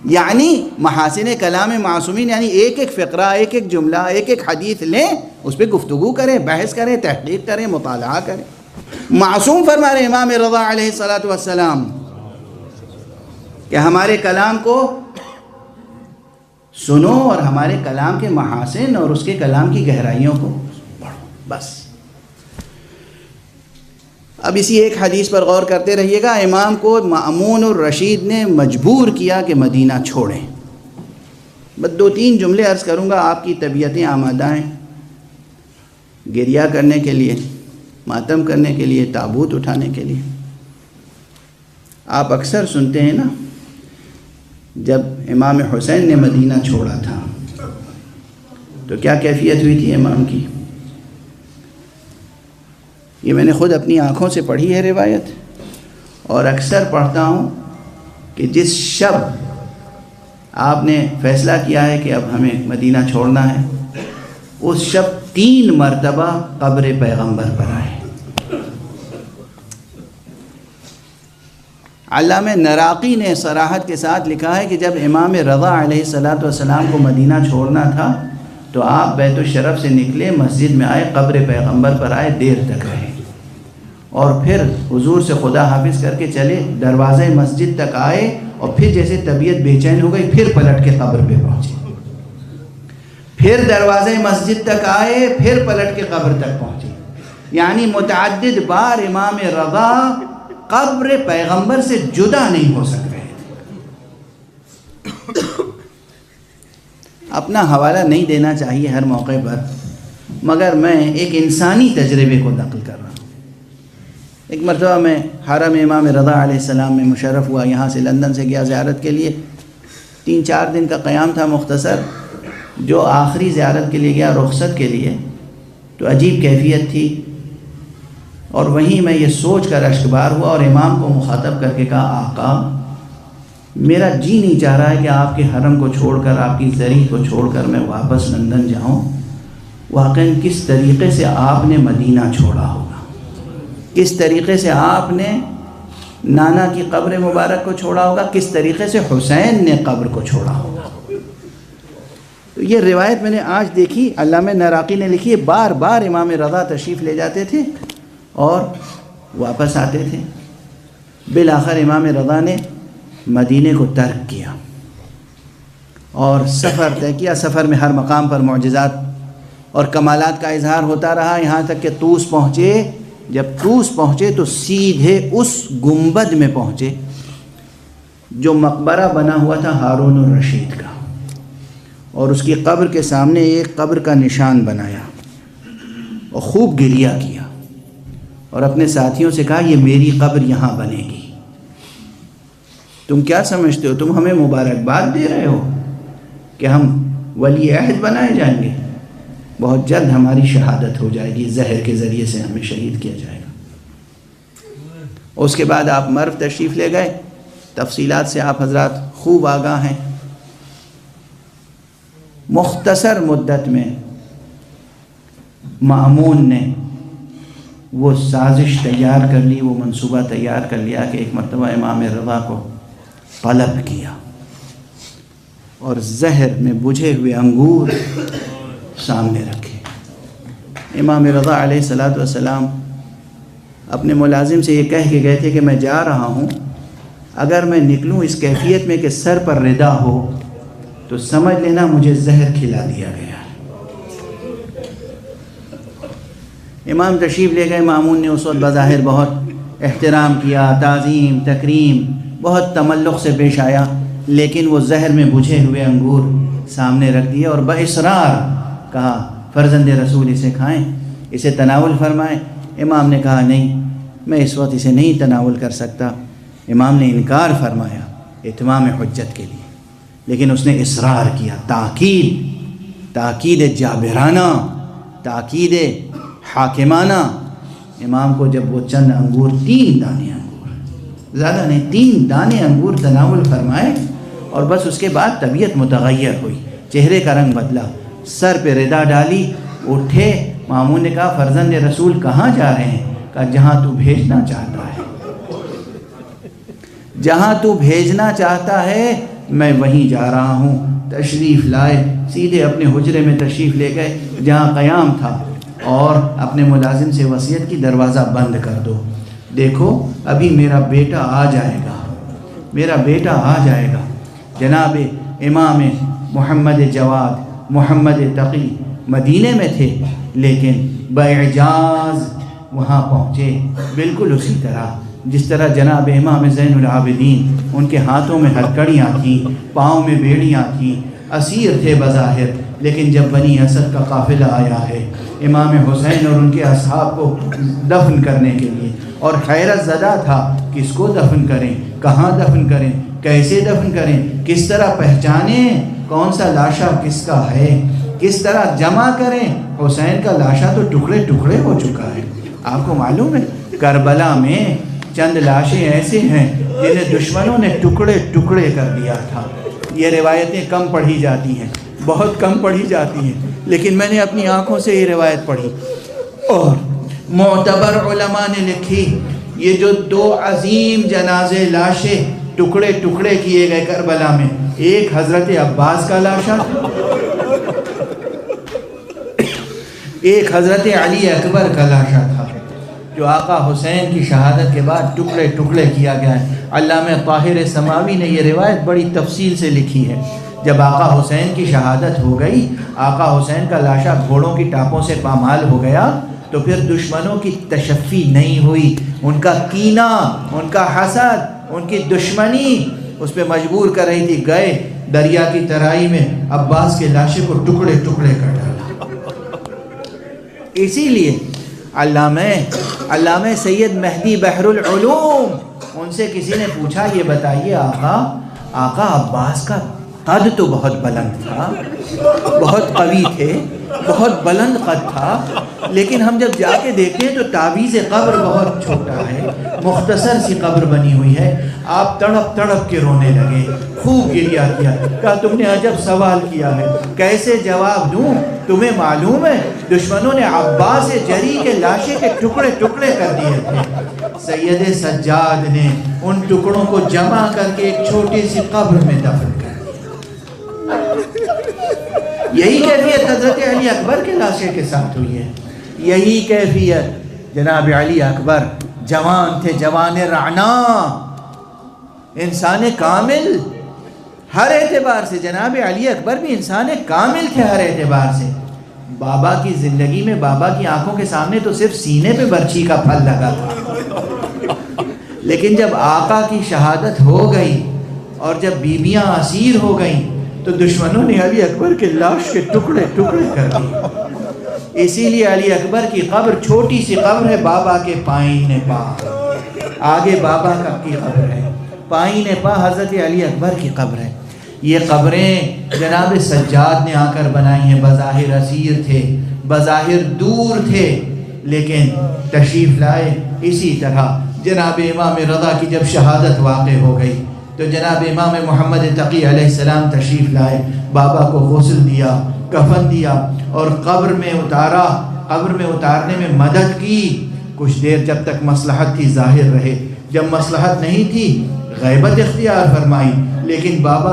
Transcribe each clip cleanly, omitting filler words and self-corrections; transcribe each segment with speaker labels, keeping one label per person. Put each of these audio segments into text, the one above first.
Speaker 1: یعنی محاسن کلام معصومین یعنی ایک ایک فقرہ، ایک ایک جملہ، ایک ایک حدیث لیں، اس پہ گفتگو کریں، بحث کریں، تحقیق کریں، مطالعہ کریں۔ معصوم فرما رہے امام رضا علیہ السلام کہ ہمارے کلام کو سنو اور ہمارے کلام کے محاسن اور اس کے کلام کی گہرائیوں کو پڑھو، بس۔ اب اسی ایک حدیث پر غور کرتے رہیے گا۔ امام کو مأمون الرشید نے مجبور کیا کہ مدینہ چھوڑیں۔ بس 2-3 جملے عرض کروں گا، آپ کی طبیعتیں آمادہ ہیں گریہ کرنے کے لیے، ماتم کرنے کے لیے، تابوت اٹھانے کے لیے۔ آپ اکثر سنتے ہیں نا، جب امام حسین نے مدینہ چھوڑا تھا تو کیا کیفیت ہوئی تھی امام کی؟ یہ میں نے خود اپنی آنکھوں سے پڑھی ہے روایت، اور اکثر پڑھتا ہوں کہ جس شب آپ نے فیصلہ کیا ہے کہ اب ہمیں مدینہ چھوڑنا ہے، اس شب 3 مرتبہ قبر پیغمبر پر آئے۔ علامہ نراقی نے صراحت کے ساتھ لکھا ہے کہ جب امام رضا علیہ السلام کو مدینہ چھوڑنا تھا تو آپ بیت الشرف سے نکلے، مسجد میں آئے، قبر پیغمبر پر آئے، دیر تک رہے، اور پھر حضور سے خدا حافظ کر کے چلے، دروازے مسجد تک آئے، اور پھر جیسے طبیعت بے چین ہو گئی پھر پلٹ کے قبر پہ پہنچے، پھر دروازے مسجد تک آئے، پھر پلٹ کے قبر تک پہنچے۔ یعنی متعدد بار امام رضا قبر پیغمبر سے جدا نہیں ہو سک رہے تھے۔ اپنا حوالہ نہیں دینا چاہیے ہر موقع پر، مگر میں ایک انسانی تجربے کو نقل کر رہا ہوں۔ ایک مرتبہ میں حرم امام رضا علیہ السلام میں مشرف ہوا، یہاں سے لندن سے گیا زیارت کے لیے، 3-4 دن کا قیام تھا مختصر۔ جو آخری زیارت کے لیے گیا رخصت کے لیے، تو عجیب کیفیت تھی، اور وہیں میں یہ سوچ کر اشکبار ہوا اور امام کو مخاطب کر کے کہا، آقا میرا جی نہیں چاہ رہا ہے کہ آپ کے حرم کو چھوڑ کر، آپ کی زرعی کو چھوڑ کر میں واپس لندن جاؤں۔ واقعاً کس طریقے سے آپ نے مدینہ چھوڑا ہوگا، کس طریقے سے آپ نے نانا کی قبر مبارک کو چھوڑا ہوگا، کس طریقے سے حسین نے قبر کو چھوڑا ہوگا۔ تو یہ روایت میں نے آج دیکھی، علامہ نراقی نے لکھی ہے، بار بار امام رضا تشریف لے جاتے تھے اور واپس آتے تھے۔ بالآخر امام رضا نے مدینے کو ترک کیا اور سفر طے کیا۔ سفر میں ہر مقام پر معجزات اور کمالات کا اظہار ہوتا رہا، یہاں تک کہ طوس پہنچے۔ جب طوس پہنچے تو سیدھے اس گنبد میں پہنچے جو مقبرہ بنا ہوا تھا ہارون الرشید کا، اور اس کی قبر کے سامنے ایک قبر کا نشان بنایا اور خوب گریہ کیا، اور اپنے ساتھیوں سے کہا، یہ میری قبر یہاں بنے گی۔ تم کیا سمجھتے ہو؟ تم ہمیں مبارکباد دے رہے ہو کہ ہم ولی عہد بنائے جائیں گے؟ بہت جلد ہماری شہادت ہو جائے گی، زہر کے ذریعے سے ہمیں شہید کیا جائے گا۔ اس کے بعد آپ مرو تشریف لے گئے، تفصیلات سے آپ حضرات خوب آگاہ ہیں۔ مختصر مدت میں مأمون نے وہ سازش تیار کر لی، وہ منصوبہ تیار کر لیا کہ ایک مرتبہ امام رضا کو طلب کیا، اور زہر میں بجھے ہوئے انگور سامنے رکھے۔ امام رضا علیہ السلام اپنے ملازم سے یہ کہہ کے گئے تھے کہ میں جا رہا ہوں، اگر میں نکلوں اس کیفیت میں کہ سر پر ردا ہو تو سمجھ لینا مجھے زہر کھلا دیا گیا۔ امام تشریف لے گئے۔ مامون نے اس وقت بظاہر بہت احترام کیا، تعظیم، تکریم، بہت تملق سے پیش آیا، لیکن وہ زہر میں بجھے ہوئے انگور سامنے رکھ دیے اور باصرار کہا، فرزند رسول اسے کھائیں، اسے تناول فرمائیں۔ امام نے کہا، نہیں، میں اس وقت اسے نہیں تناول کر سکتا۔ امام نے انکار فرمایا اتمام حجت کے لیے، لیکن اس نے اصرار کیا، تاکید جابرانہ، تاکید حاکمانہ۔ امام کو جب وہ چند انگور، 3 دانے انگور، زیادہ نہیں، 3 دانے انگور تناول فرمائے، اور بس اس کے بعد طبیعت متغیر ہوئی، چہرے کا رنگ بدلا، سر پہ ردا ڈالی، اٹھے۔ مامون نے کہا، فرزند رسول کہاں جا رہے ہیں؟ کہا، جہاں تو بھیجنا چاہتا ہے، جہاں تو بھیجنا چاہتا ہے میں وہیں جا رہا ہوں۔ تشریف لائے، سیدھے اپنے حجرے میں تشریف لے گئے جہاں قیام تھا، اور اپنے ملازم سے وصیت کی دروازہ بند کر دو، دیکھو ابھی میرا بیٹا آ جائے گا، میرا بیٹا آ جائے گا۔ جناب امام محمد جواد محمد تقی مدینے میں تھے، لیکن باعجاز وہاں پہنچے بالکل اسی طرح جس طرح جناب امام زین العابدین، ان کے ہاتھوں میں ہتھکڑیاں تھیں، پاؤں میں بیڑیاں تھیں، اسیر تھے بظاہر، لیکن جب بنی اسد کا قافلہ آیا ہے امام حسین اور ان کے اصحاب کو دفن کرنے کے لیے، اور حیرت زدہ تھا کس کو دفن کریں، کہاں دفن کریں، کیسے دفن کریں، کس طرح پہچانیں کون سا لاشا کس کا ہے، کس طرح جمع کریں۔ حسین کا لاشا تو ٹکڑے ٹکڑے ہو چکا ہے۔ آپ کو معلوم ہے کربلا میں چند لاشیں ایسے ہیں جنہیں دشمنوں نے ٹکڑے ٹکڑے کر دیا تھا۔ یہ روایتیں کم پڑھی جاتی ہیں، بہت کم پڑھی جاتی ہیں، لیکن میں نے اپنی آنکھوں سے یہ روایت پڑھی، اور معتبر علماء نے لکھی یہ جو دو عظیم جنازے لاشیں ٹکڑے ٹکڑے کیے گئے کربلا میں، ایک حضرت عباس کا لاشا، ایک حضرت علی اکبر کا لاشا تھا، جو آقا حسین کی شہادت کے بعد ٹکڑے ٹکڑے کیا گیا ہے۔ علامہ طاہر سماوی نے یہ روایت بڑی تفصیل سے لکھی ہے۔ جب آقا حسین کی شہادت ہو گئی، آقا حسین کا لاشا گھوڑوں کی ٹاپوں سے پامال ہو گیا، تو پھر دشمنوں کی تشفی نہیں ہوئی، ان کا کینہ، ان کا حسد، ان کی دشمنی اس پہ مجبور کر رہی تھی، گئے دریا کی ترائی میں عباس کے لاشے کو ٹکڑے ٹکڑے کر ڈالا۔ اسی لیے علامہ سید مہدی بحر العلوم، ان سے کسی نے پوچھا یہ بتائیے آقا عباس کا قد تو بہت بلند تھا، بہت قوی تھے، بہت بلند قد تھا، لیکن ہم جب جا کے دیکھیں تو تعویذ قبر بہت چھوٹا ہے، مختصر سی قبر بنی ہوئی ہے۔ آپ تڑپ تڑپ کے رونے لگے، خوب گریہ کیا، کہا تم نے عجب سوال کیا ہے، کیسے جواب دوں؟ تمہیں معلوم ہے دشمنوں نے عباس جری کے لاشے کے ٹکڑے ٹکڑے کر دیے تھے، سید سجاد نے ان ٹکڑوں کو جمع کر کے ایک چھوٹی سی قبر میں دفن کر دیا۔ یہی کیفیت حضرت علی اکبر کے لاشے کے ساتھ ہوئی ہے، یہی کیفیت۔ جناب علی اکبر جوان تھے، جوان رعنا، انسان کامل ہر اعتبار سے۔ جناب علی اکبر بھی انسان کامل تھے ہر اعتبار سے۔ بابا کی زندگی میں بابا کی آنکھوں کے سامنے تو صرف سینے پہ برچھی کا پھل لگا تھا، لیکن جب آقا کی شہادت ہو گئی اور جب بیویاں اسیر ہو گئیں تو دشمنوں نے علی اکبر کے لاش کے ٹکڑے ٹکڑے کر دیے۔ اسی لیے علی اکبر کی قبر چھوٹی سی قبر ہے، بابا کے پائیں پا، آگے بابا کی قبر ہے، پائیں پا حضرت علی اکبر کی قبر ہے۔ یہ قبریں جناب سجاد نے آ کر بنائی ہیں، بظاہر اسیر تھے، بظاہر دور تھے، لیکن تشریف لائے۔ اسی طرح جناب امام رضا کی جب شہادت واقع ہو گئی تو جناب امام محمد تقی علیہ السلام تشریف لائے، بابا کو غسل دیا، کفن دیا اور قبر میں اتارا، قبر میں اتارنے میں مدد کی۔ کچھ دیر جب تک مصلحت تھی ظاہر رہے، جب مصلحت نہیں تھی غیبت اختیار فرمائی، لیکن بابا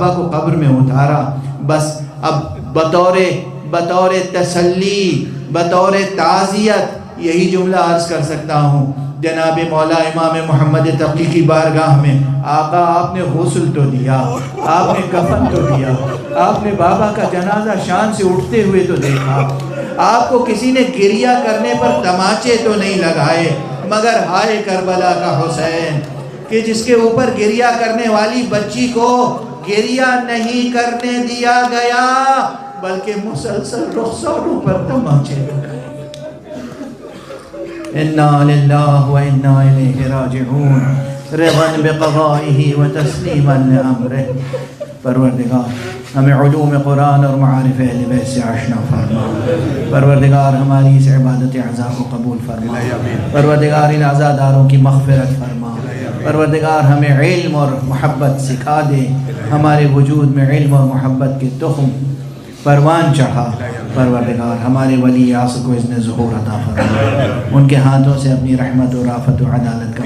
Speaker 1: کو قبر میں اتارا۔ بس اب بطور تسلی، بطور تعزیت یہی جملہ عرض کر سکتا ہوں، جناب مولا امام محمد تقی کی بارگاہ میں آقا آپ نے غسل تو دیا، آپ نے کفن تو دیا، آپ نے بابا کا جنازہ شان سے اٹھتے ہوئے تو دیکھا، آپ کو کسی نے گریہ کرنے پر تماچے تو نہیں لگائے، مگر ہائے کربلا کا حسین کہ جس کے اوپر گریہ کرنے والی بچی کو گریہ نہیں کرنے دیا گیا بلکہ مسلسل رخساروں پر تماچے لگائے۔ انا للہ و انا الیہ راجعون، رضا بقضائہ و تسلیما لامرہ۔ پروردگار ہمیں علوم قرآن اور معارف اہل بیت سے آشنا فرما، پروردگار ہماری اس عبادت اعزاء کو قبول فرما، پروردگار ان عزاداروں کی مغفرت فرما، پروردگار ہمیں علم اور محبت سکھا دے، ہمارے وجود میں علم اور محبت کے تخم پروان چڑھا، پروردگار ہمارے ولی اعص کو اذن ظہور عطا فرما، ان کے ہاتھوں سے اپنی رحمت و رافت و عدالت کا